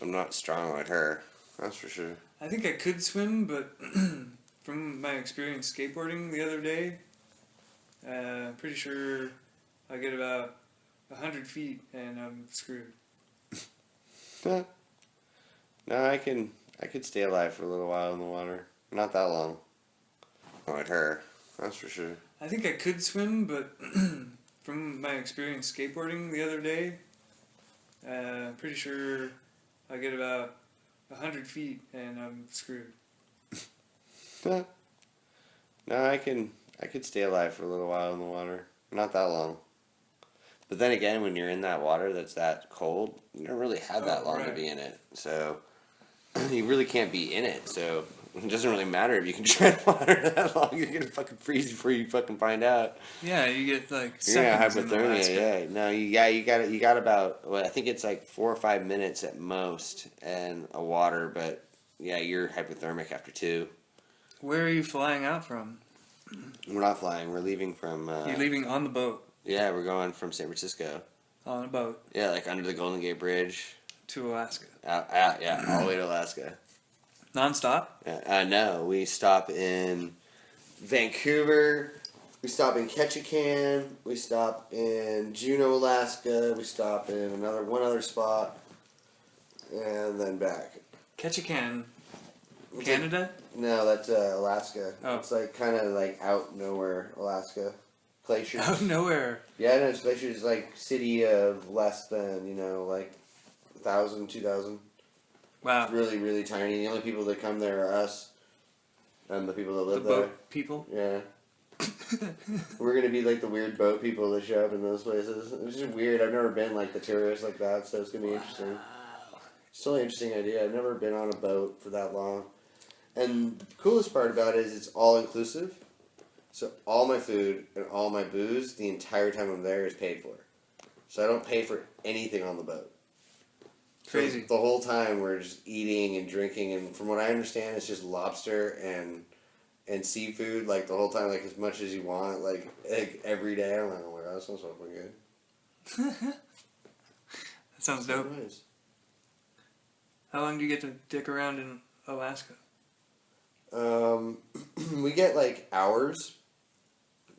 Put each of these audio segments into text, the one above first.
I'm not strong like her. That's for sure. I think I could swim, but from my experience skateboarding the other day, pretty sure I get about 100 feet and I'm screwed. No, I could stay alive for a little while in the water. Not that long. Not like her. That's for sure. I think I could swim, but from my experience skateboarding the other day, pretty sure I get about 100 feet and I'm screwed. No, I could stay alive for a little while in the water. Not that long. But then again, when you're in that water that's that cold, you don't really have that long to be in it. So you really can't be in it. So it doesn't really matter if you can tread water that long. You're gonna fucking freeze before you fucking find out. Yeah, you get like You're gonna have seconds in hypothermia. Alaska. Yeah, no, you got about. Well, I think it's like 4 or 5 minutes at most, and a water. But yeah, you're hypothermic after 2. Where are you flying out from? We're not flying. We're leaving from. You're leaving on the boat. Yeah, we're going from San Francisco. On a boat. Yeah, like under the Golden Gate Bridge. To Alaska. Yeah, all the way to Alaska. Non-stop? Yeah, no, we stop in Vancouver. We stop in Ketchikan. We stop in Juneau, Alaska. We stop in one other spot, and then back. Ketchikan, It's Canada? No, that's Alaska. Oh. It's like kind of like out nowhere, Alaska. Glaciers. Out of nowhere. Yeah, no, it's Glaciers. Is like city of less than like 1,000, 2,000. Wow. It's really, really tiny. The only people that come there are us and the people that The live there. boat people? Yeah. We're gonna be like the weird boat people that show up in those places. It's just weird. I've never been like the tourist like that, so it's gonna be interesting. It's still an interesting idea. I've never been on a boat for that long. And the coolest part about it is it's all inclusive. So all my food and all my booze the entire time I'm there is paid for. So I don't pay for anything on the boat. Crazy. So the whole time we're just eating and drinking, and from what I understand, it's just lobster and seafood like the whole time, like as much as you want, like every day. I'm like, oh my god, that sounds so fucking good. That sounds dope. Nice. How long do you get to dick around in Alaska? We get like hours,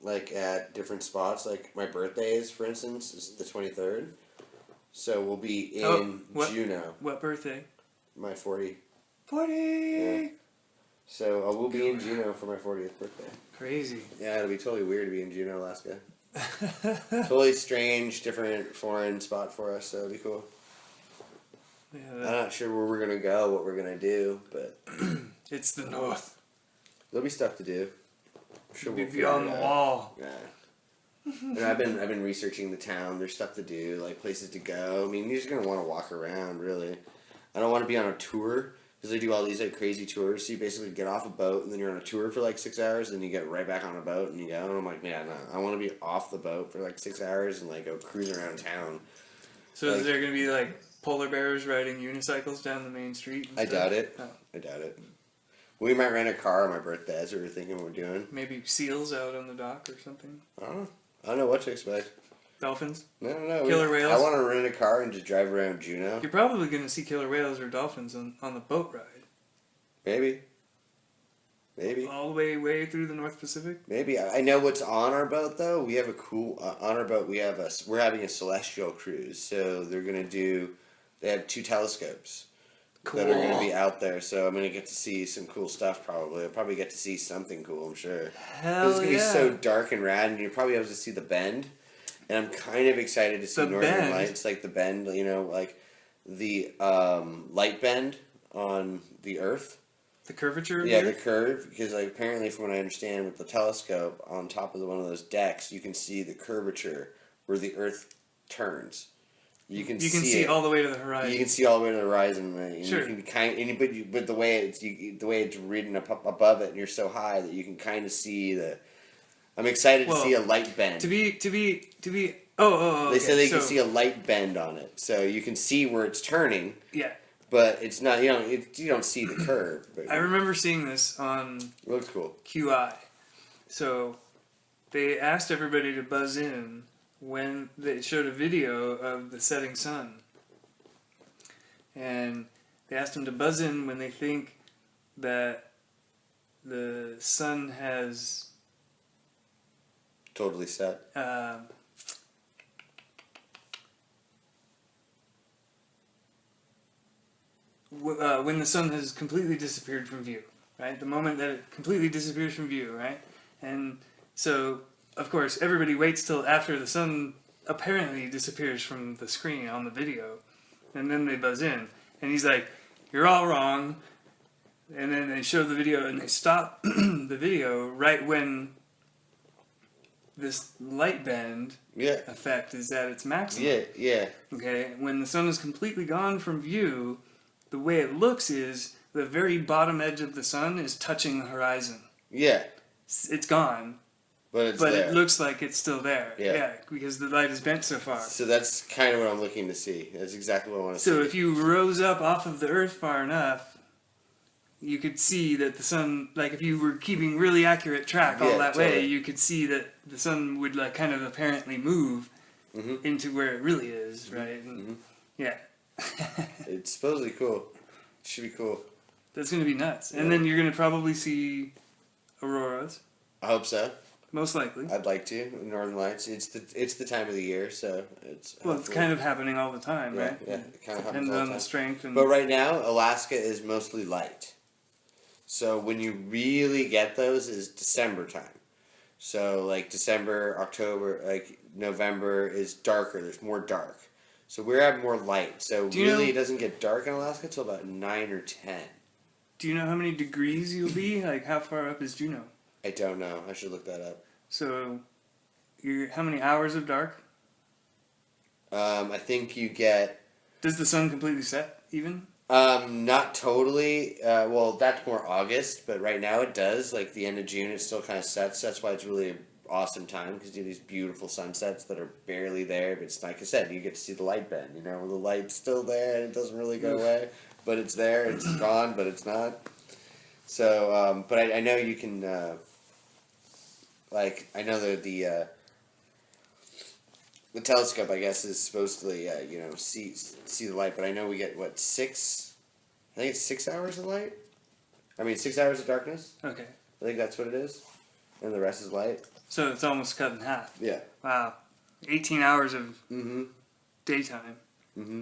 like at different spots. Like my birthday is, for instance, is the 23rd. So we'll be in Juneau. What birthday? My 40. 40! Yeah. So we'll be in Juneau for my 40th birthday. Crazy. Yeah, it'll be totally weird to be in Juneau, Alaska. Totally strange, different, foreign spot for us, so it'll be cool. Yeah, I'm not sure where we're going to go, what we're going to do, but... It's the north. There'll be stuff to do. I'm sure Be we'll beyond the wall. Yeah. And I've been researching the town. There's stuff to do, like places to go. I mean, you're just gonna want to walk around, really. I don't want to be on a tour because they do all these like crazy tours. So you basically get off a boat and then you're on a tour for like 6 hours, and then you get right back on a boat and you go. And I'm like, yeah, no, I want to be off the boat for like 6 hours and like go cruise around town. So is there gonna be like polar bears riding unicycles down the main street? I doubt it. Oh. I doubt it. We might rent a car on my birthday. That's what we're thinking we're doing. Maybe seals out on the dock or something. I don't know what to expect. Dolphins? No. Killer whales? I want to rent a car and just drive around Juneau. You're probably going to see killer whales or dolphins on the boat ride. Maybe. All the way through the North Pacific? Maybe. I know what's on our boat, though. We have a cool... on our boat, we're having a celestial cruise. So they have 2 telescopes. Cool. That are going to be out there, so I'm going to get to see some cool stuff, probably. I'll probably get to see something cool, I'm sure. Hell it's going to be so dark and rad, and you'll probably be able to see the Bend. And I'm kind of excited to see Northern Lights, like the Bend, like the light bend on the Earth. The curvature? Yeah, the curve, because like apparently from what I understand with the telescope on top of one of those decks, you can see the curvature where the Earth turns. You can see all the way to the horizon. You can see all the way to the horizon, and sure. You can but the way it's written up above it, and you're so high that you can kind of see the. I'm excited to see a light bend. To be. They say they can see a light bend on it, so you can see where it's turning. Yeah. But it's not. You don't see the curve. But, I remember seeing this on. It looks cool. QI. So, they asked everybody to buzz in when they showed a video of the setting sun. and they asked them to buzz in when they think that the sun has Totally set. When the sun has completely disappeared from view, right? The moment that it completely disappears from view, right? And so, of course, everybody waits till after the sun apparently disappears from the screen on the video, and then they buzz in. And he's like, "You're all wrong." And then they show the video, and they stop the video right when this light bend effect is at its maximum. Yeah. Okay? When the sun is completely gone from view, the way it looks is the very bottom edge of the sun is touching the horizon. Yeah. It's gone. But there. It looks like it's still there. Yeah, because the light is bent so far. So that's kind of what I'm looking to see. That's exactly what I want to see. So if you rose up off of the Earth far enough, you could see that the sun, like if you were keeping really accurate track all that way, you could see that the sun would like kind of apparently move into where it really is, right? And, yeah. It's supposedly cool. It should be cool. That's going to be nuts. And then you're going to probably see auroras. I hope so. Most likely. I'd like to. Northern Lights. It's the time of the year, so it's. Well, it's kind of happening all the time, right? Yeah, it kind of happens all the Depends on time. the strength. But right now, Alaska is mostly light. So when you really get those is December time. So like December, October, like November is darker. There's more dark. So we're having more light. So really, it doesn't get dark in Alaska until about 9 or 10. Do you know how many degrees you'll be? Like, how far up is Juneau? I don't know. I should look that up. So, how many hours of dark? I think you get... Does the sun completely set, even? Not totally. Well, that's more August, but right now it does. Like, the end of June, it still kind of sets. That's why it's really an awesome time, because you have these beautiful sunsets that are barely there. But it's like I said, you get to see the light bend, you know, the light's still there, and it doesn't really go away. But it's there, it's gone, but it's not. So, but I know you can... I know that the telescope, I guess, is supposed to, see the light. But I know we get, 6? I think it's 6 hours of light. 6 hours of darkness. Okay. I think that's what it is. And the rest is light. So it's almost cut in half. Yeah. Wow. 18 hours of daytime. Mm-hmm.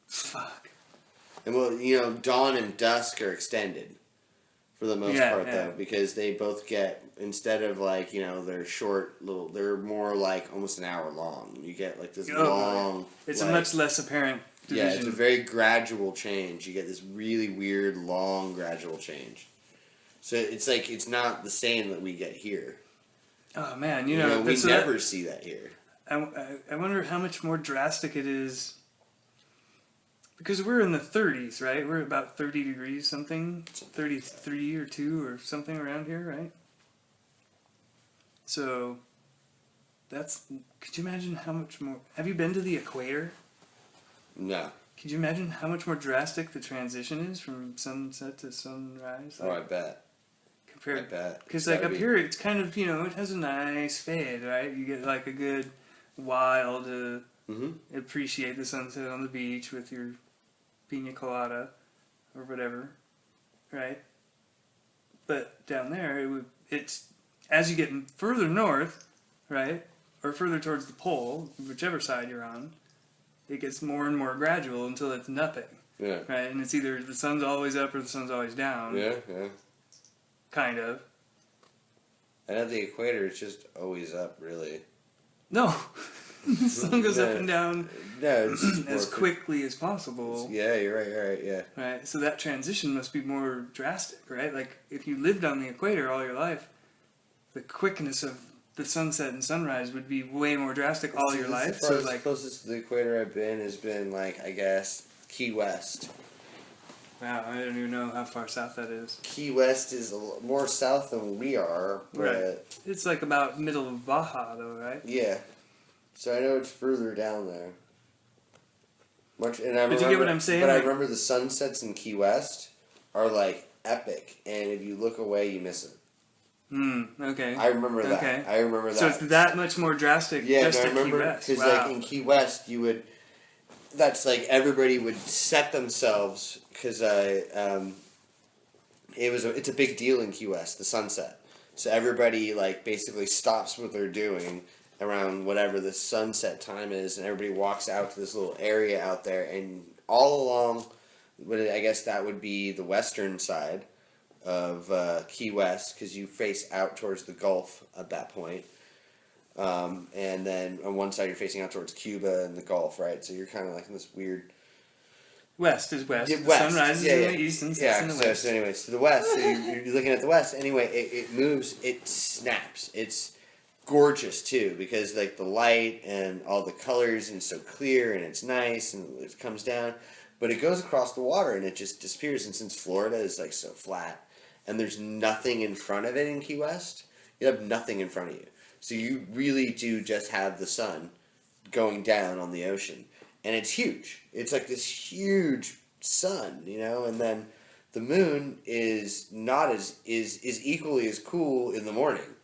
Fuck. And, well, dawn and dusk are extended. For the most part, though, because they both get, instead of they're short little, they're more like almost an hour long. You get this long. It's a much less apparent division. Yeah, it's a very gradual change. You get this really weird, long, gradual change. So it's not the same that we get here. Oh man, we never see that here. I wonder how much more drastic it is. Because we're in the 30s, right? We're about 30 degrees something, 33 or 2 or something around here, right? So, could you imagine how much more... Have you been to the equator? No. Could you imagine how much more drastic the transition is from sunset to sunrise? I bet. I bet. Because up here, it's kind of, it has a nice fade, right? You get a good while to appreciate the sunset on the beach with your pina colada or whatever, right? But down there, it's as you get further north, right, or further towards the pole, whichever side you're on, it gets more and more gradual until it's nothing. Yeah. Right, and it's either the sun's always up or the sun's always down. Yeah. Kind of. And at the equator, it's just always up, really. No. The sun goes up and down it's as quickly as possible. Yeah, you're right, yeah. Right, so that transition must be more drastic, right? Like, if you lived on the equator all your life, the quickness of the sunset and sunrise would be way more drastic all your life. So, the closest to the equator I've been has been, I guess, Key West. Wow, I don't even know how far south that is. Key West is more south than we are, but... Right. It's about middle of Baja, though, right? Yeah. So I know it's further down there. But you get what I'm saying? But I remember the sunsets in Key West are epic, and if you look away, you miss it. Okay. I remember that. Okay. I remember that. So it's that much more drastic. Yeah, just I remember Key West. because in Key West, that's like everybody would set themselves because it's a big deal in Key West, the sunset. So everybody like basically stops what they're doing around whatever the sunset time is, and everybody walks out to this little area out there, and all along, I guess that would be the western side of Key West, because you face out towards the Gulf at that point. And then on one side you're facing out towards Cuba and the Gulf, right? So you're kind of like in this weird... West is west. Yeah, The west. sun rises in the east and sets in the west. So anyways, to the west. So you're looking at the west. Anyway, it moves. It snaps. It's gorgeous too, because like the light and all the colors, and it's so clear and it's nice and it comes down, but it goes across the water and it just disappears. And since Florida is like so flat and there's nothing in front of it in Key West, you have nothing in front of you. So you really do just have the sun going down on the ocean. And it's huge. It's like this huge sun, you know, and then the moon is not is equally as cool in the morning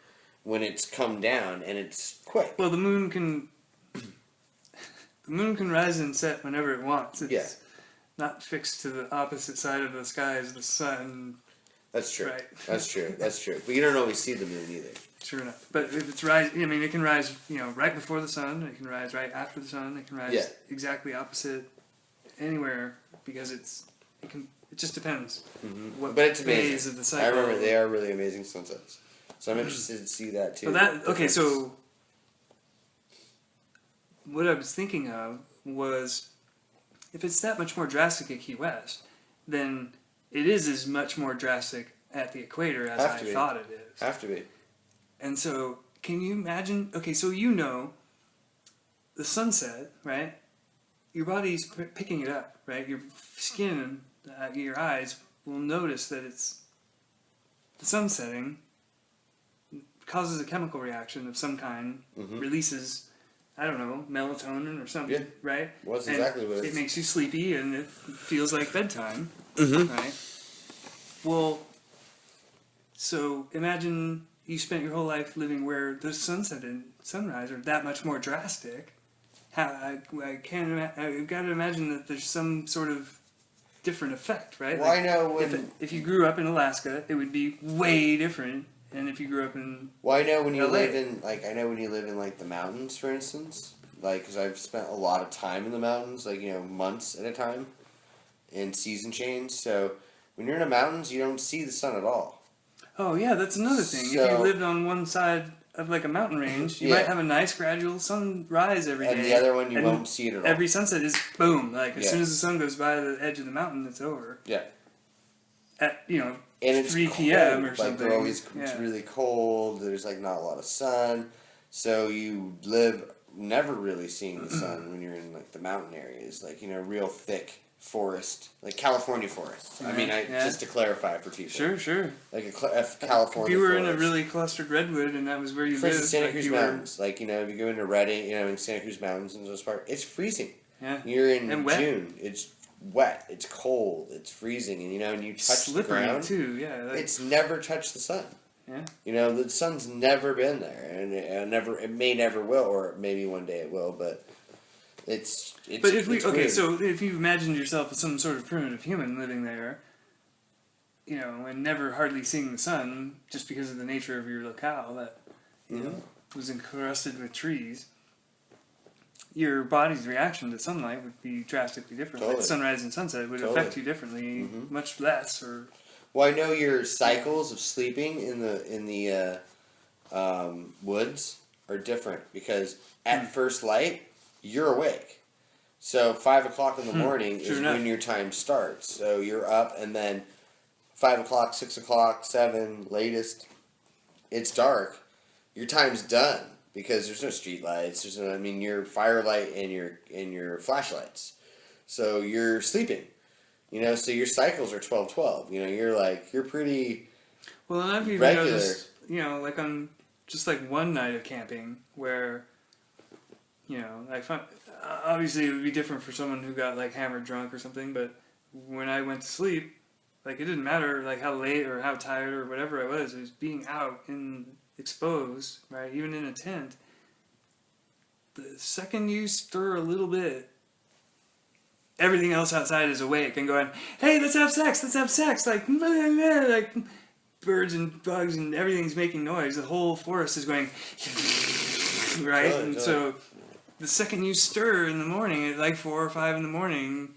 when it's come down and it's quick. Well, the moon can rise and set whenever it wants. It's not fixed to the opposite side of the sky as the sun. That's true. Right. That's true. That's true. But you don't always see the moon either. Sure enough. But if it's rising, I mean, it can rise, you know, right before the sun. It can rise right after the sun. It can rise exactly opposite anywhere, because it just depends. Mm-hmm. What but it's phase amazing. of the cycle. I remember they are really amazing sunsets. So I'm interested to see that too. So what I was thinking of was, if it's that much more drastic at Key West, then it is as much more drastic at the equator as I thought it is. Have to be. And so, can you imagine? Okay, so you know, the sunset, right? Your body's picking it up, right? Your skin, your eyes will notice that it's the sun setting. Causes a chemical reaction of some kind, releases, I don't know, melatonin or something, right? Well, that's exactly what it is. It makes you sleepy and it feels like bedtime, right? Well, so imagine you spent your whole life living where the sunset and sunrise are that much more drastic. I've got to imagine that there's some sort of different effect, right? Well, like, I know if you grew up in Alaska, it would be way different. And if you grew up in I know when you LA. live in like the mountains, for instance, like, because I've spent a lot of time in the mountains, like, you know, months at a time in season change. So when you're in the mountains, you don't see the sun at all. Oh yeah, that's another thing. So, if you lived on one side of like a mountain range, you might have a nice gradual sunrise every day. And the other one you won't see it at all. Every sunset is boom. Like as soon as the sun goes by the edge of the mountain, it's over. Yeah. At and it's 3 p.m. cold. or something. Like they're always it's really cold. There's like not a lot of sun, so you live never really seeing the sun when you're in like the mountain areas, like, you know, real thick forest, like California forests. I mean, just to clarify for people. Sure. Like a California. If you were forest. in a really clustered redwood and that was where you lived, Santa Cruz Mountains, like, you know, if you go into Redding, you know, in Santa Cruz Mountains and those parts, it's freezing. Yeah. You're in June. It's wet. It's cold. It's freezing, and you know, and you touch the ground too. Yeah. Like, it's never touched the sun. Yeah. You know, the sun's never been there, and it may never will, or maybe one day it will, but it's But if weird. So if you imagined yourself as some sort of primitive human living there, you know, and never hardly seeing the sun just because of the nature of your locale that you know was encrusted with trees, your body's reaction to sunlight would be drastically different. Totally. Like sunrise and sunset would affect you differently, much less. Or well, I know your cycles of sleeping in the woods are different, because at first light you're awake. So 5 o'clock in the morning is when your time starts. So you're up, and then 5 o'clock, 6 o'clock, 7 latest, it's dark. Your time's done. Because there's no street lights, there's no, I mean, your firelight and your flashlights, so you're sleeping, you know. So your cycles are 12-12. You know, you're pretty. Well, and I've even regular. noticed, you know, like on just like one night of camping where, you know, like obviously it would be different for someone who got like hammered drunk or something, but when I went to sleep, like it didn't matter like how late or how tired or whatever I was. It was being out in exposed, right? Even in a tent, the second you stir a little bit, everything else outside is awake and going, "Hey, let's have sex! Let's have sex!" Like birds and bugs and everything's making noise. The whole forest is going, right? Totally, And so the second you stir in the morning at like 4 or 5 in the morning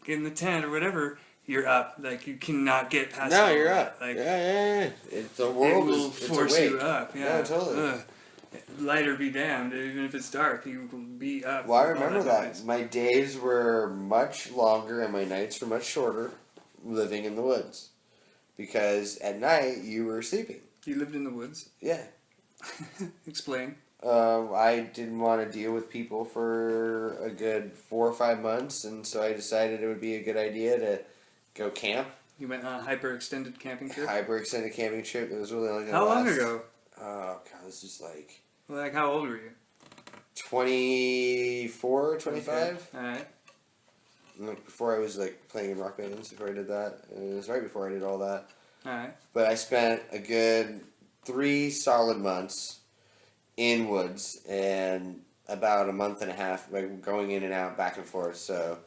in the tent or whatever, you're up. Like you cannot get past. No, all you're that. up. Like Yeah. The it world will is force awake. you up. Yeah, No, totally. Ugh. Light or be damned. Even if it's dark, you will be up. Well, I with all remember that. noise. My days were much longer and my nights were much shorter living in the woods. Because at night, you were sleeping. You lived in the woods. Yeah. Explain. I didn't want to deal with people for a good 4 or 5 months, and so I decided it would be a good idea to go camp. You went on a hyper-extended camping trip? Hyper-extended camping trip. It was really only How long ago? Oh, God, this is like Like, how old were you? 24, 25. Okay. Alright. Like, before I was like playing in rock bands, before I did that. And it was right before I did all that. Alright. But I spent a good 3 solid months in woods and about a month and a half like going in and out back and forth. So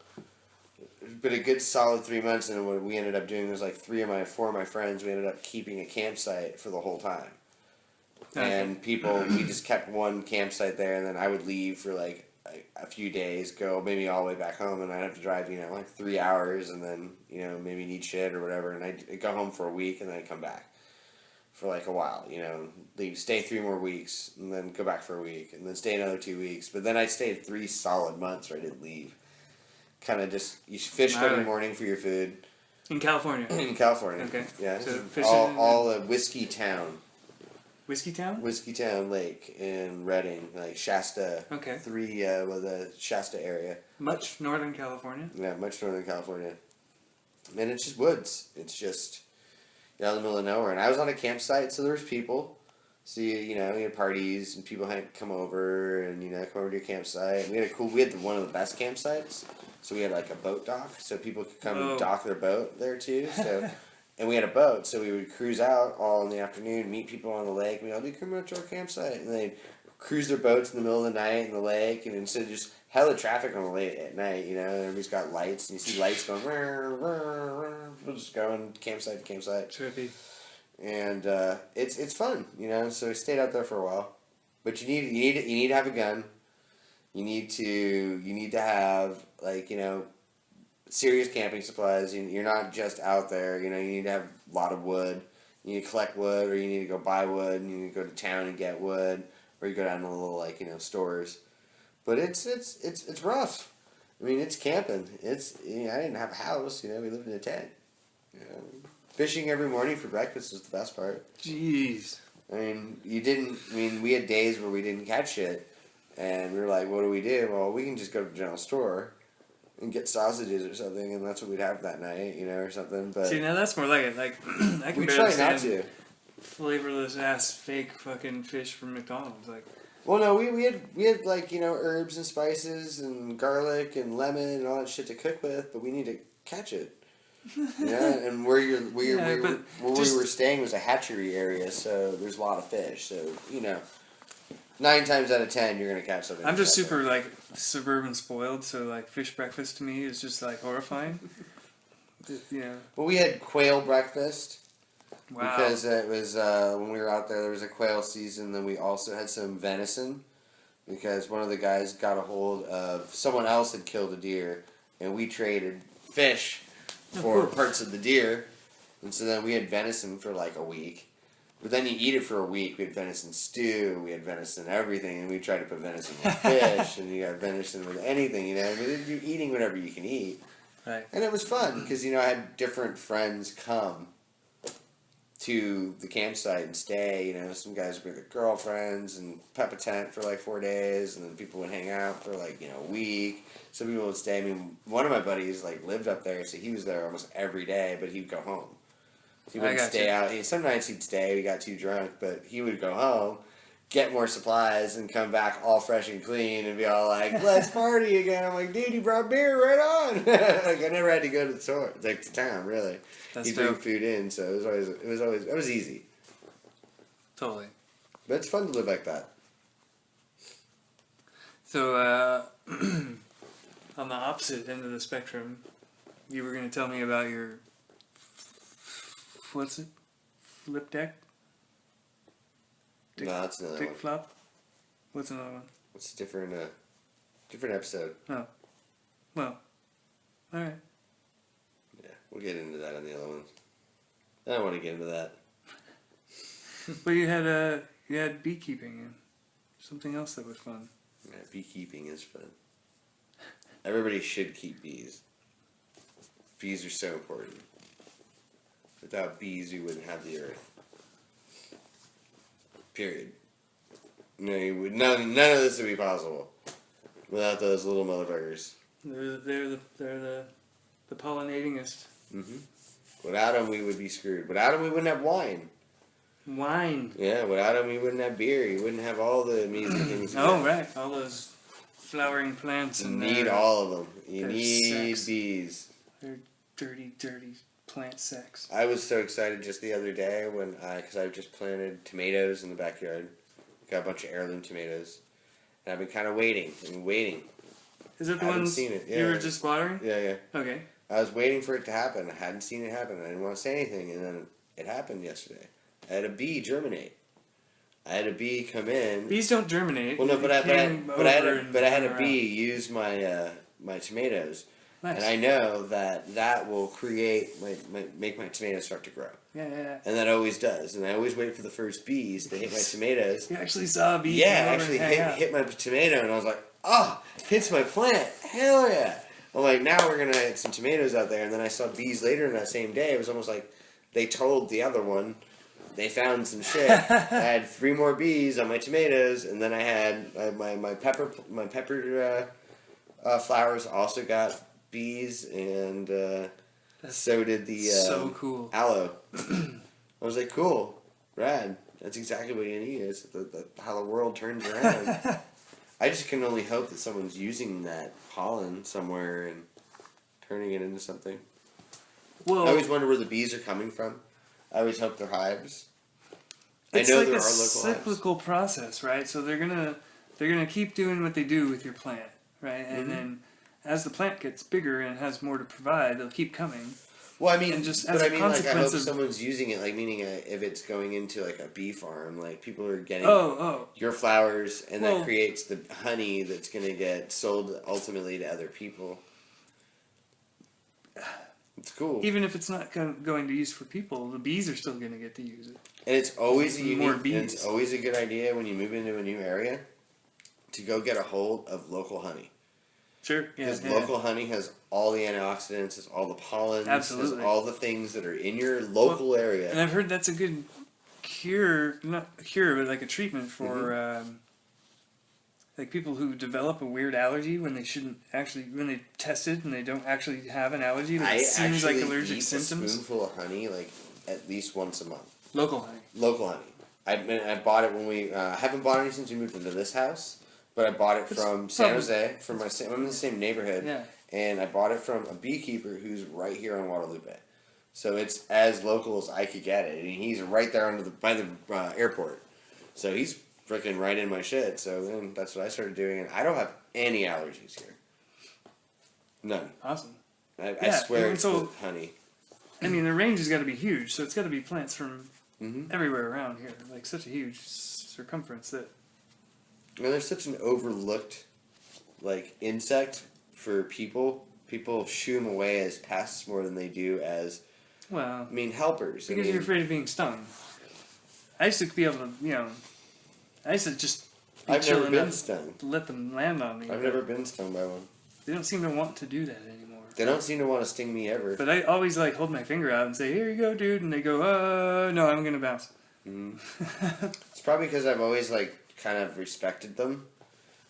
but a good solid 3 months, and what we ended up doing was like 4 of my friends, we ended up keeping a campsite for the whole time. Okay. And we just kept one campsite there, and then I would leave for like a few days, go maybe all the way back home, and I'd have to drive, like 3 hours, and then, maybe need shit or whatever, and I'd go home for a week, and then I'd come back for like a while, leave, stay 3 more weeks, and then go back for a week, and then stay another 2 weeks, but then I stayed 3 solid months where I didn't leave. Kind of just, you fished every morning for your food. In California? In California. Okay. Yeah. So all the Whiskey Town. Whiskey Town? Whiskey Town Lake in Redding, like Shasta. Okay. The Shasta area. Much Northern California? Yeah, much Northern California. And it's just woods. It's just out in the middle of nowhere. And I was on a campsite, so there was people. So we had parties and people had come over and come over to your campsite. And we had one of the best campsites. So we had like a boat dock, so people could come and dock their boat there too. So. And we had a boat, so we would cruise out all in the afternoon, meet people on the lake, and we'd all come out to our campsite. And they'd cruise their boats in the middle of the night in the lake, and instead of just hella traffic on the lake at night, everybody's got lights, and you see lights going, we'll just going campsite to campsite. Trippy. And it's fun, so we stayed out there for a while. But you need to have a gun. You need to have, like, serious camping supplies. You're not just out there. You need to have a lot of wood. You need to collect wood, or you need to go buy wood. And you need to go to town and get wood, or you go down to the little stores. But it's rough. I mean, it's camping. I didn't have a house. We lived in a tent. Fishing every morning for breakfast was the best part. Jeez. We had days where we didn't catch it, and we were like, what do we do? Well, we can just go to the general store and get sausages or something, and that's what we'd have that night, or something. But see, now that's more like it. Like, I can we barely try not stand to. flavorless ass fake fucking fish from McDonald's. Like, well, no, we had like herbs and spices and garlic and lemon and all that shit to cook with, but we need to catch it. Yeah, and where we were staying was a hatchery area, so there's a lot of fish. So 9 times out of 10, you're gonna catch something. I'm just super like suburban spoiled, so like fish breakfast to me is just like horrifying. Well, we had quail breakfast. Wow. Because it was when we were out there was a quail season. Then we also had some venison, because one of the guys got a hold of someone else had killed a deer, and we traded fish for parts of the deer, and so then we had venison for like a week. But then you eat it for a week. We had venison stew, we had venison everything, and we tried to put venison with fish, and you got venison with anything, you're eating whatever you can eat. Right. And it was fun, because, I had different friends come to the campsite and stay, some guys would bring their girlfriends and pep a tent for like 4 days, and then people would hang out for like, a week. Some people would stay. I mean, one of my buddies like lived up there, so he was there almost every day, but he'd go home. He wouldn't stay out. Some nights he'd stay. He got too drunk, but he would go home, get more supplies, and come back all fresh and clean, and be all like, "Let's party again." I'm like, "Dude, you brought beer, right on." Like I never had to go to the store, like to town, really. He'd bring food in, so it was easy. Totally. But it's fun to live like that. So on the opposite end of the spectrum, you were going to tell me about your what's it? Flip deck? No, that's another Dick one. flop? What's another one? It's a different episode. Oh. Well. Alright. Yeah, we'll get into that on the other ones. I don't want to get into that. But you had beekeeping and something else that was fun. Yeah, beekeeping is fun. Everybody should keep bees. Bees are so important. Without bees, we wouldn't have the earth. Period. No, none of this would be possible without those little motherfuckers. They're the pollinatingest. Mm-hmm. Without them, we would be screwed. Without them, we wouldn't have wine. Wine. Yeah, without them, we wouldn't have beer. You wouldn't have all the amazing things. Oh, right. All those flowering plants. You And need all of them. You their need sex. bees. Their dirty, dirty plant sex. I was so excited just the other day because I just planted tomatoes in the backyard. Got a bunch of heirloom tomatoes. And I've been kind of waiting and waiting. Is it the I haven't ones seen it. you Yeah. were just watering? Yeah. Okay. I was waiting for it to happen. I hadn't seen it happen. I didn't want to say anything, and then it happened yesterday. I had a bee germinate. I had a bee come in. Bees don't germinate. Well, no, but I had a around. bee use my my tomatoes, Nice. and I know that will create make my tomatoes start to grow. Yeah. And that always does. And I always wait for the first bees to hit my tomatoes. You actually saw a bee. Yeah, come over actually and hang out. hit my tomato, and I was like, oh, hits my plant. Hell yeah. I'm like, now we're going to get some tomatoes out there. And then I saw bees later in that same day. It was almost like they told the other one they found some shit. I had 3 more bees on my tomatoes, and then I had my pepper flowers also got bees, and so did the so cool aloe. I was like, cool, rad. That's exactly what you need. It's how the world turns around. I just can only hope that someone's using that pollen somewhere and turning it into something. Well, I always wonder where the bees are coming from. I always hope they're hives. it's I know like there a are local cyclical process, right? So they're gonna keep doing what they do with your plant, right? And then as the plant gets bigger and has more to provide, they'll keep coming. Well, I mean, And just but as a I mean, like, I hope consequence of- someone's using it, like, meaning if it's going into, like, a bee farm, like, people are getting Oh. your flowers, and Well- that creates the honey that's going to get sold ultimately to other people. It's cool. Even if it's not going to use for people, the bees are still going to get to use it. And it's always a More unique, and it's bees. always a good idea when you move into a new area to go get a hold of local honey. Sure. Yeah. Because local honey has all the antioxidants, has all the pollens, Absolutely. has all the things that are in your local area. And I've heard that's a good cure, not a cure, but like a treatment for like people who develop a weird allergy when they shouldn't actually, when they test it and they don't actually have an allergy that I seems like actually allergic eat symptoms. a spoonful of honey like at least once a month. Local honey. Local honey. I bought it when we haven't bought any since we moved into this house, but I bought it from San Jose. From I'm in the same neighborhood, Yeah. and I bought it from a beekeeper who's right here on Guadalupe. So it's as local as I could get it, and he's right there by the airport. So he's freaking right in my shit. So then that's what I started doing, and I don't have any allergies here. None. Awesome. I Yeah, swear and it's so- with honey. I mean, the range has got to be huge, so it's got to be plants from Mm-hmm. everywhere around here, like such a huge circumference that. And there's such an overlooked, like, insect for people. People shoo them away as pests more than they do as, Well, I mean, helpers. because you're afraid of being stung. I used to be able to, I used to just be I've never chilling been and stung. let them land on me. I've but never been stung by one. They don't seem to want to do that anymore. They don't seem to want to sting me ever. But I always like hold my finger out and say, "Here you go, dude," and they go, no, I'm gonna bounce." It's probably because I've always, like, kind of respected them.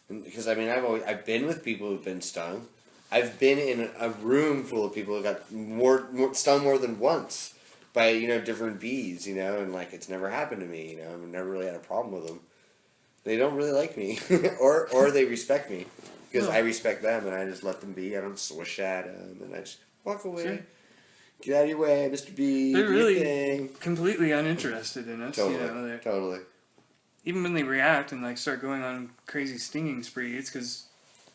And because, I mean, I've been with people who've been stung. I've been in a room full of people who got more stung more than once by, different bees, and, like, it's never happened to me, I've never really had a problem with them. They don't really like me, or they respect me, because I respect them, and I just let them be. I don't swish at them, and I just walk away. Sure. Get out of your way, Mr. B. They're do your really thing. completely uninterested in us. Totally, totally. Even when they react and like start going on crazy stinging spree, it's because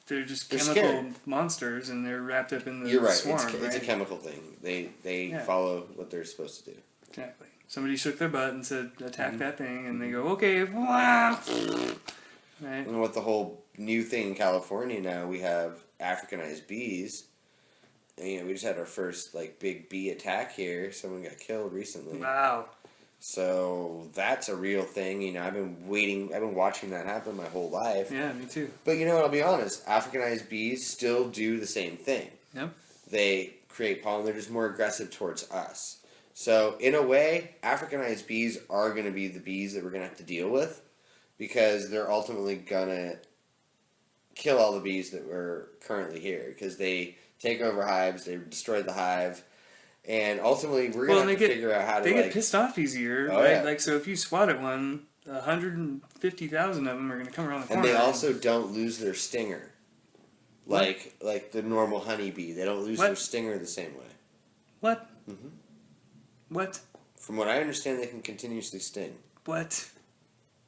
they're just They're chemical scared. monsters, and they're wrapped up in the You're right. swarm. It's a chemical thing. They Yeah. follow what they're supposed to do. Exactly. Somebody shook their butt and said, "Attack Mm-hmm. that thing," and they go, "Okay." Right. And with the whole new thing in California now, we have Africanized bees. And, we just had our first like big bee attack here. Someone got killed recently. Wow. So that's a real thing. I've been watching that happen my whole life. Yeah, me too. But I'll be honest, Africanized bees still do the same thing. Yep. They create pollen, they're just more aggressive towards us. So in a way, Africanized bees are going to be the bees that we're going to have to deal with, because they're ultimately going to kill all the bees that were currently here, because they take over hives, they destroy the hive. And ultimately, we're going to have to figure out how to, They get pissed off easier, Oh, right? yeah. Like, so if you swat at one, 150,000 of them are going to come around the corner. And they also don't lose their stinger. What? Like the normal honeybee. They don't lose What? their stinger the same way. What? Mm-hmm. What? From what I understand, they can continuously sting. What?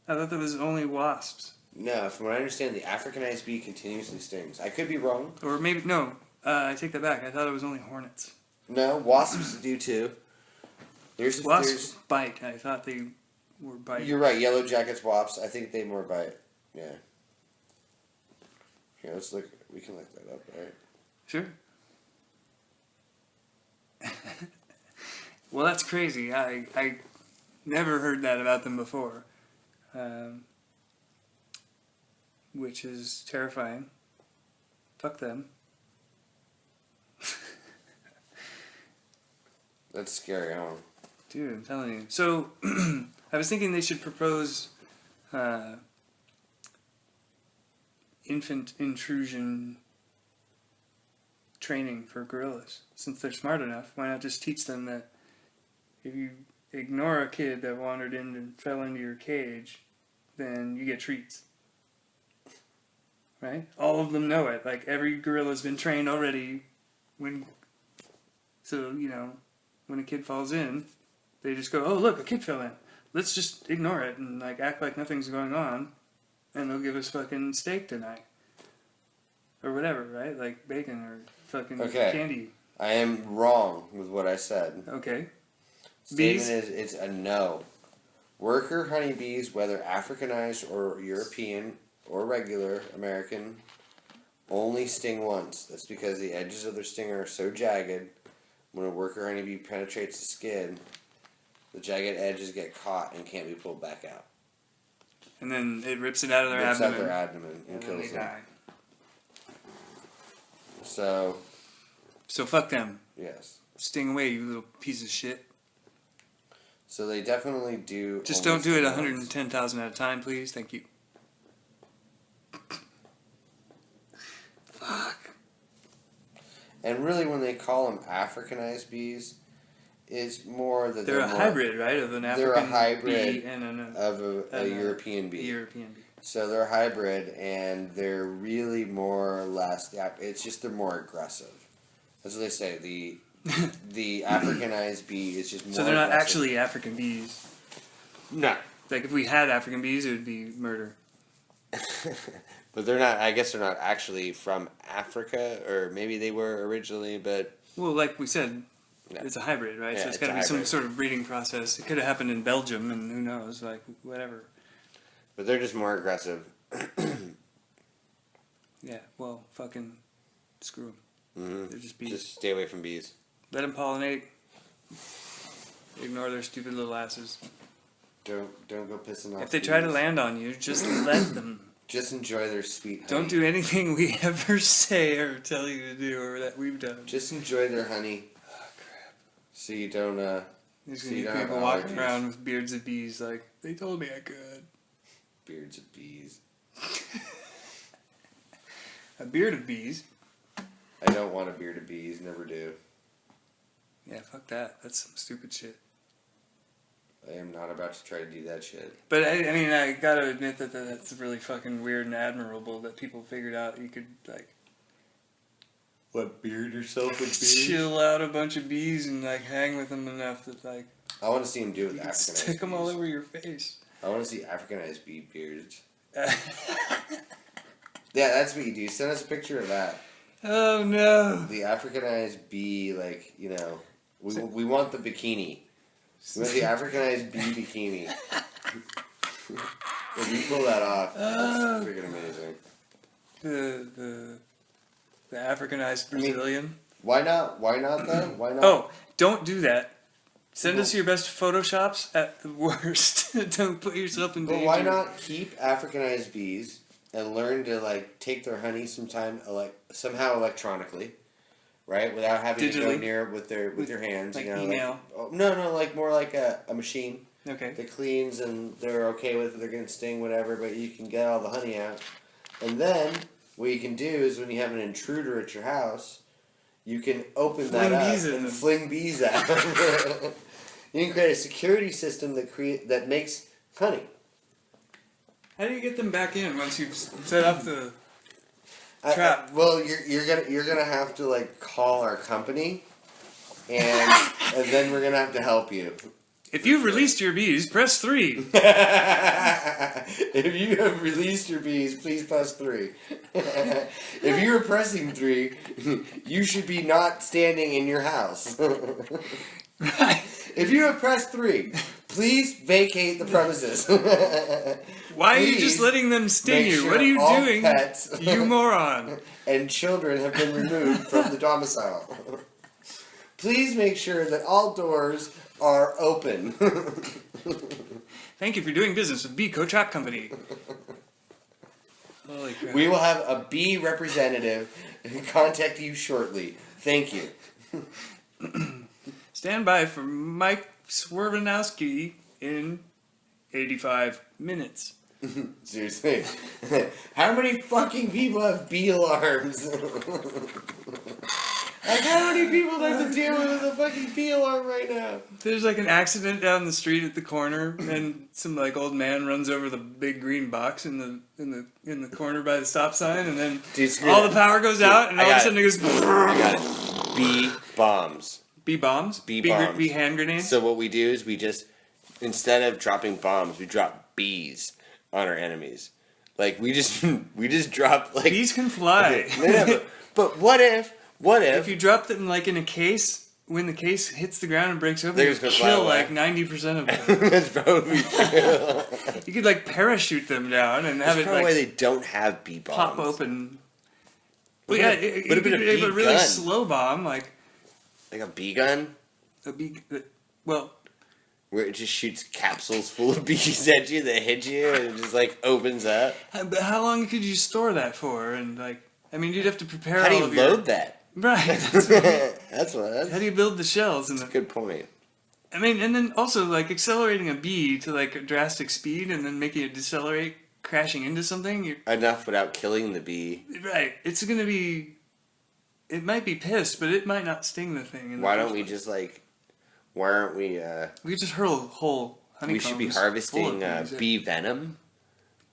I thought that was only wasps. No, from what I understand, the Africanized bee continuously stings. I could be wrong. Or maybe, no, I take that back. I thought it was only hornets. No, wasps do too. Wasps bite. I thought they were biting. You're right. Yellow jackets, wasps. I think they more bite. Yeah. Here, let's look. We can look that up, right? Sure. Well, that's crazy. I never heard that about them before, which is terrifying. Fuck them. That's scary, huh? Dude, I'm telling you. So, I was thinking they should propose infant intrusion training for gorillas. Since they're smart enough, why not just teach them that if you ignore a kid that wandered in and fell into your cage, then you get treats. Right? All of them know it. Like, every gorilla's been trained already. So, when a kid falls in, they just go, "Oh, look, a kid fell in. Let's just ignore it and act like nothing's going on, and they'll give us fucking steak tonight." Or whatever, right? Like bacon or fucking candy. I am wrong with what I said. Okay. Statement is, it's a no. Worker honeybees, whether Africanized or European or regular American, only sting once. That's because the edges of their stinger are so jagged. When a worker honeybee penetrates the skin, the jagged edges get caught and can't be pulled back out. And then it rips it out of their Rips abdomen. out their abdomen and then they kills them. die. So fuck them. Yes. Sting away, you little piece of shit. So they definitely do. Just don't do it 110,000 at a time, please. Thank you. Fuck. And really, when they call them Africanized bees, it's more that They're a hybrid, right, of an African bee and a European bee. European bee. So they're a hybrid, and they're really more or less. It's just they're more aggressive. That's what they say. The Africanized bee is just more. So they're not aggressive. actually African bees. No. Like, if we had African bees, it would be murder. But they're not. I guess they're not actually from Africa, or maybe they were originally. But well, like we said, no. it's a hybrid, right? Yeah, So it's got to be some sort of breeding process. It could have happened in Belgium, and who knows? Like, whatever. But they're just more aggressive. Yeah. Well, fucking screw them. Mm-hmm. They're just bees. Just stay away from bees. Let them pollinate. Ignore their stupid little asses. Don't go pissing off. If they try to land on you, just let them. Just enjoy their sweet honey. Don't do anything we ever say or tell you to do or that we've done. Just enjoy their honey. Oh, crap. So you don't, There's so gonna you be don't have people walking allergies. around with beards of bees like, they told me I could. Beards of bees. A beard of bees? I don't want a beard of bees, never do. Yeah, fuck that. That's some stupid shit. I am not about to try to do that shit. But I mean, I gotta admit that that's really fucking weird and admirable that people figured out you could, like, What, beard yourself with bees? chill out a bunch of bees and, like, hang with them enough that, like, I want to see him do it with you can Africanized stick them all bees. over your face. I want to see Africanized bee beards. Yeah, that's what you do. Send us a picture of that. Oh no. The Africanized bee, like, you know, we want the bikini. We want the Africanized bee bikini. If you pull that off, that's freaking amazing. The Africanized Brazilian. Why not? Why not though? Why not? Oh, don't do that. Send us your best photoshops at the worst. Don't put yourself in danger. But why not keep Africanized bees and learn to like take their honey somehow electronically, right? Without having to go near it with your hands. Like you know, email. No, like more like a machine. Okay. That cleans and they're okay with it. They're gonna sting whatever, but you can get all the honey out. And then what you can do is when you have an intruder at your house, you can open that up and fling bees at them. You can create a security system that makes honey. How do you get them back in once you've set up the trap? Well, you're gonna have to like call our company, and then we're gonna have to help you. If you've released your bees, press 3. If you have released your bees, please press 3. If you are pressing 3, you should be not standing in your house. If you have pressed 3, please vacate the premises. Why are you just letting them sting you? Sure what are you doing, pets you moron? And children have been removed from the domicile. Please make sure that all doors are open. Thank you for doing business with Bee Co-Trap Company. Holy crap. We will have a bee representative contact you shortly. Thank you. Stand by for Mike Swerbanowski in 85 minutes. Seriously. How many fucking people have bee alarms? Like, how many people have to deal with a fucking bee alarm right now? There's like an accident down the street at the corner, and some like old man runs over the big green box in the corner by the stop sign, and then all the power goes out, and all of a sudden it goes. I got it. Bee bombs. Bee bombs. Bee bombs. Bee hand grenades. So what we do is we just, instead of dropping bombs, we drop bees on our enemies. Like we just drop like bees can fly. Okay, but what if you dropped them like in a case, when the case hits the ground and breaks open, they're you kill like 90% of them. That's probably true. You could like parachute them down and have it like why they don't have bee bombs. Pop open. Well, yeah, it could be a really gun. slow bomb, like a bee gun. A bee, well, where it just shoots capsules full of bees at you that hit you, and it just like opens up. But how long could you store that for? And like, I mean, you'd have to prepare. How do you load that? Right. That's what. How do you build the shells? That's a good point. I mean, and then also like accelerating a bee to like a drastic speed, and then making it decelerate, crashing into something. Enough without killing the bee. Right. It's gonna be. It might be pissed, but it might not sting the thing. Why don't we just like? Why aren't we? We could just hurl whole honeycombs. We should be harvesting bee venom,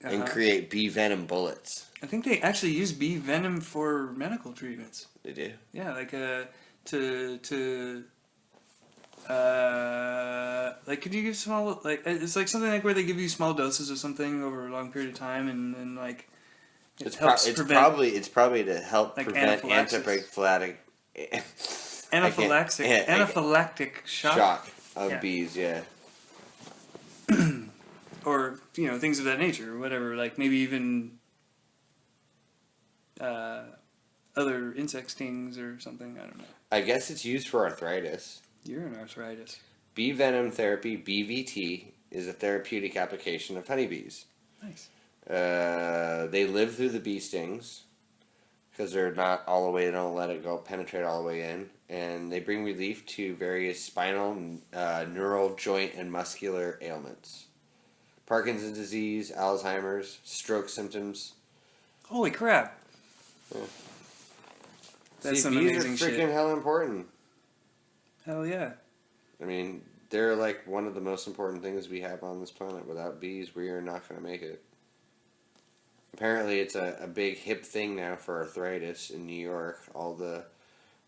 and create bee venom bullets. I think they actually use bee venom for medical treatments. They do. Yeah, like like could you give small like it's like something like where they give you small doses of something over a long period of time and like it's probably to help like prevent anaphylactic shock of bees, yeah. Or things of that nature or whatever, like maybe even other insect stings or something. I don't know. I guess it's used for arthritis. You're an arthritis. Bee venom therapy, BVT, is a therapeutic application of honeybees. Nice. They live through the bee stings because they're not all the way. They don't let it go penetrate all the way in, and they bring relief to various spinal, neural, joint, and muscular ailments. Parkinson's disease, Alzheimer's, stroke symptoms. Holy crap! Yeah. That's some amazing shit. Bees are freaking hell important. Hell yeah. I mean, they're like one of the most important things we have on this planet. Without bees, we are not going to make it. Apparently, it's a big hip thing now for arthritis in New York. All the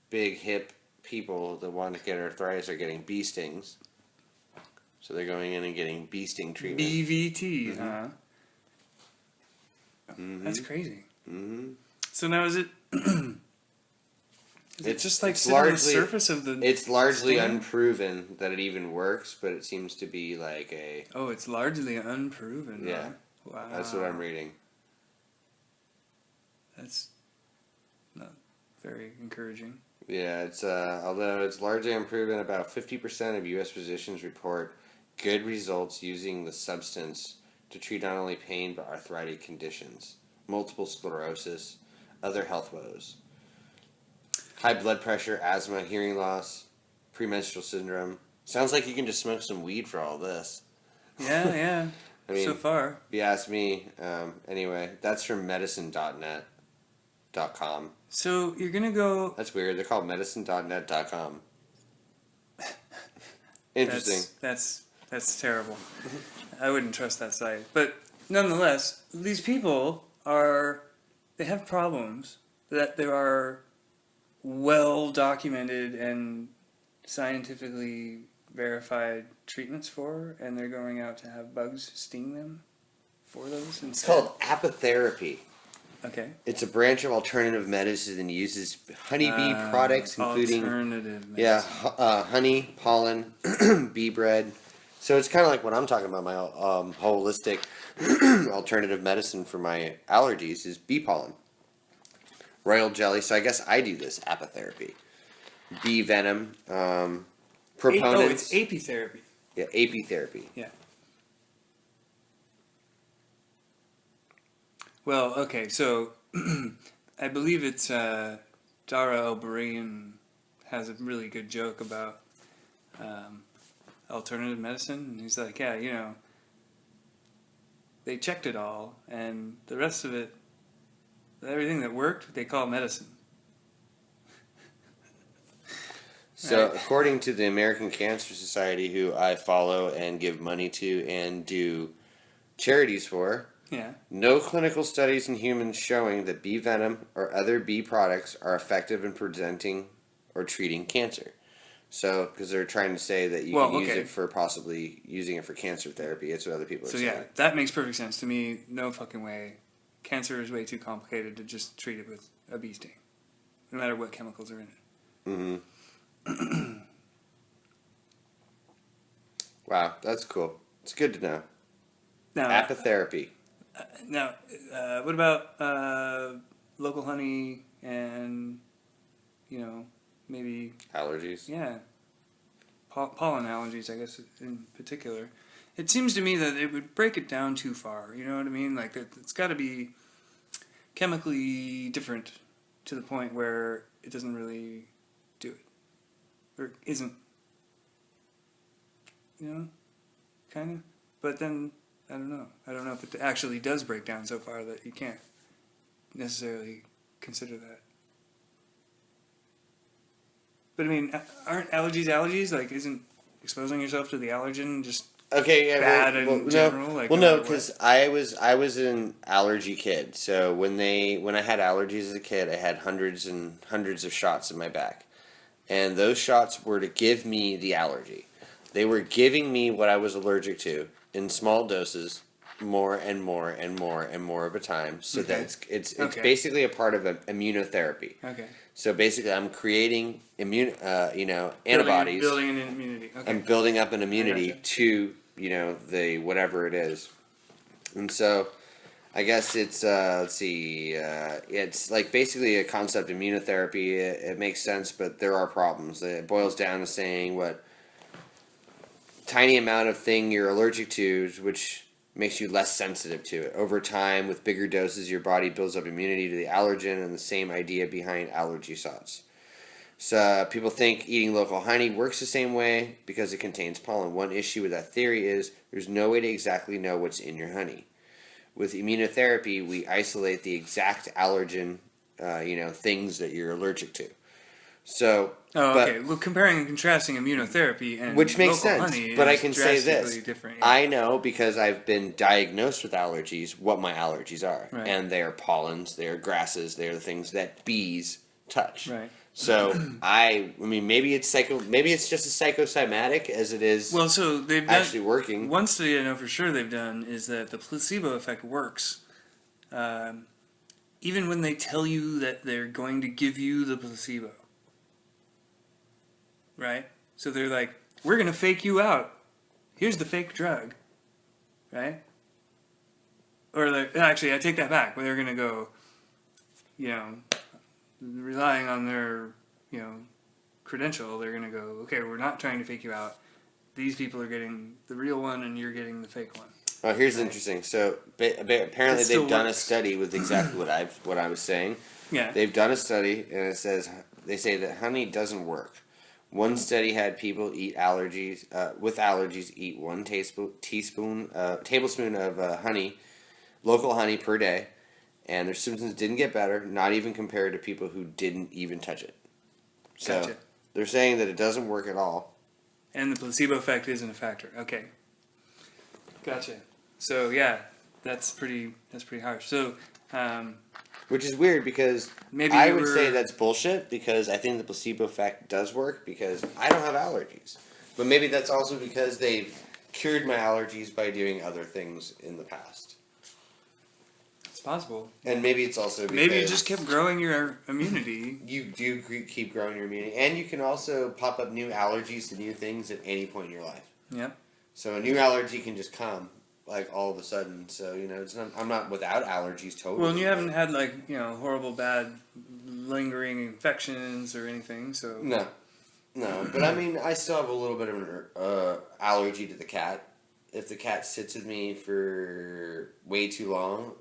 big hip people that want to get arthritis are getting bee stings. So they're going in and getting bee sting treatment. BVT, huh? Mm-hmm. That's crazy. Mm-hmm. So now is it? It's just like it's sit on the largely surface of the. it's largely stone? unproven that it even works, but it seems to be like a Oh, it's largely unproven. yeah. Huh? Wow. That's what I'm reading. That's not very encouraging. Yeah, it's although it's largely unproven, about 50% of U.S. physicians report good results using the substance to treat not only pain but arthritic conditions, multiple sclerosis, other health woes, high blood pressure, asthma, hearing loss, premenstrual syndrome. Sounds like you can just smoke some weed for all this. Yeah, yeah. I mean, so far. if you ask me, anyway, that's from medicine.net.com. So you're gonna go. That's weird. They're called medicine.net.com. Interesting. That's terrible. I wouldn't trust that site. But nonetheless, these people they have problems that there are well documented and scientifically verified treatments for, and they're going out to have bugs sting them for those instead. It's called apitherapy. Okay. It's a branch of alternative medicine and uses honeybee products, including alternative medicine. honey, pollen, bee bread. So it's kind of like what I'm talking about. My holistic alternative medicine for my allergies is bee pollen, royal jelly. So I guess I do this apitherapy, bee venom, proponents. It's apitherapy. Yeah, apitherapy. Yeah. Well, okay, so I believe it's Dara El-Barian has a really good joke about alternative medicine. And he's like, yeah, they checked it all, and the rest of it, everything that worked, they call medicine. So, Right. according to the American Cancer Society, who I follow and give money to and do charities for, Yeah. no clinical studies in humans showing that bee venom or other bee products are effective in preventing or treating cancer. So, because they're trying to say that you can use it for possibly using it for cancer therapy. It's what other people are saying. So yeah, that makes perfect sense to me. No fucking way. Cancer is way too complicated to just treat it with a bee sting, no matter what chemicals are in it. Mm-hmm. Wow, that's cool. It's good to know. Now, apitherapy. What about local honey and, maybe... Allergies? Yeah. Pollen allergies, I guess, in particular. It seems to me that it would break it down too far, you know what I mean? Like, it's got to be chemically different to the point where it doesn't really do it. Or isn't. Kind of. But then... I don't know. I don't know if it actually does break down so far that you can't necessarily consider that. But I mean, aren't allergies? Like, isn't exposing yourself to the allergen just bad in general? No, because I was an allergy kid. So when I had allergies as a kid, I had hundreds and hundreds of shots in my back, and those shots were to give me the allergy. They were giving me what I was allergic to in small doses, more and more and more and more of a time, so that it's basically a part of immunotherapy. Okay. So basically, I'm creating antibodies, building an immunity. Okay. I'm building up an immunity to the whatever it is, and so I guess it's it's like basically a concept of immunotherapy. It makes sense, but there are problems. It boils down to saying what tiny amount of thing you're allergic to, which makes you less sensitive to it. Over time, with bigger doses, your body builds up immunity to the allergen, and the same idea behind allergy shots. So people think eating local honey works the same way because it contains pollen. One issue with that theory is there's no way to exactly know what's in your honey. With immunotherapy, we isolate the exact allergen, things that you're allergic to. So, okay. Well, comparing and contrasting immunotherapy and which makes local sense. honey But I is can say this: different, I know because I've been diagnosed with allergies what my allergies are, right. And they are pollens, they are grasses, they are the things that bees touch. Right. So I mean, maybe it's just as psychosomatic as it is. Well, so they've actually working. One study I know for sure they've done is that the placebo effect works. even when they tell you that they're going to give you the placebo, right? So they're like, we're going to fake you out. Here's the fake drug, right? Or actually, I take that back. Where they're going to go, you know, relying on their, you know, credential, they're going to go, okay, we're not trying to fake you out. These people are getting the real one and you're getting the fake one. Oh, here's interesting. So apparently they've done a study with exactly what I was saying. Yeah. They've done a study and it says they say that honey doesn't work. One study had people with allergies eat one tablespoon of honey, local honey per day, and their symptoms didn't get better, not even compared to people who didn't even touch it. So Gotcha. they're saying that it doesn't work at all. And the placebo effect isn't a factor. Okay. Gotcha. So yeah, that's pretty harsh. So which is weird because maybe I would say that's bullshit because I think the placebo effect does work because I don't have allergies. But maybe that's also because they've cured my allergies by doing other things in the past. It's possible. And maybe it's also because maybe you just kept growing your immunity. You do keep growing your immunity. And you can also pop up new allergies to new things at any point in your life. Yeah. So a new allergy can just come, like, all of a sudden. So, you know, I'm not without allergies totally. Well, and you haven't had, like, you know, horrible, bad, lingering infections or anything, so... No. But, I mean, I still have a little bit of an allergy to the cat. If the cat sits with me for way too long,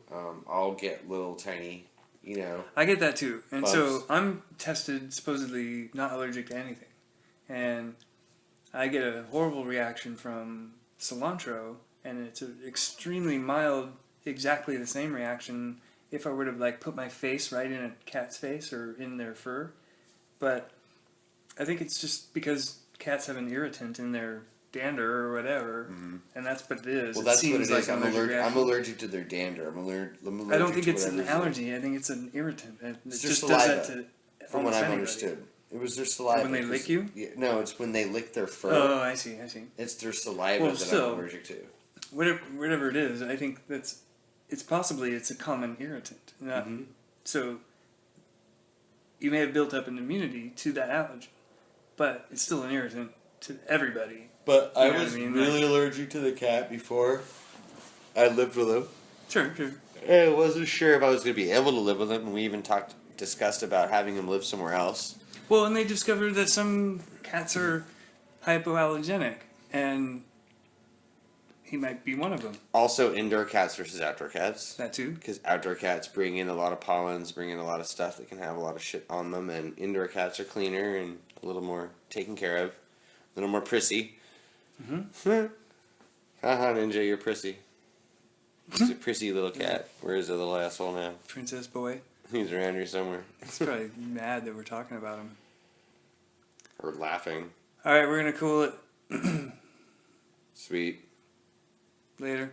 I'll get little tiny, you know... I get that, too. And bugs. so I'm tested, supposedly, not allergic to anything. And I get a horrible reaction from cilantro, and it's an extremely mild, exactly the same reaction if I were to, like, put my face right in a cat's face or in their fur. But I think it's just because cats have an irritant in their dander or whatever, and that's what it is. Well, that's what it is. Like I'm allergic to their dander. I'm allergic I don't think it's an allergy. I think it's an irritant. It's just their saliva, does that to from what I've anybody. understood. It was their saliva. When they lick you? Yeah, no, it's when they lick their fur. Oh, I see. It's their saliva that I'm allergic to. Whatever it is, I think it's a common irritant. So you may have built up an immunity to that allergen, but it's still an irritant to everybody. But I was really allergic to the cat before I lived with him. Sure. I wasn't sure if I was going to be able to live with him, and we even discussed about having him live somewhere else. Well, and they discovered that some cats are hypoallergenic, and he might be one of them. Also, indoor cats versus outdoor cats. That too. Because outdoor cats bring in a lot of pollens, bring in a lot of stuff that can have a lot of shit on them, and indoor cats are cleaner and a little more taken care of, a little more prissy. Haha, Ninja, you're prissy. He's a prissy little cat. Where is the little asshole now? Princess boy. He's around here somewhere. He's probably mad that we're talking about him. Or laughing. Alright, we're gonna cool it. Sweet. Later.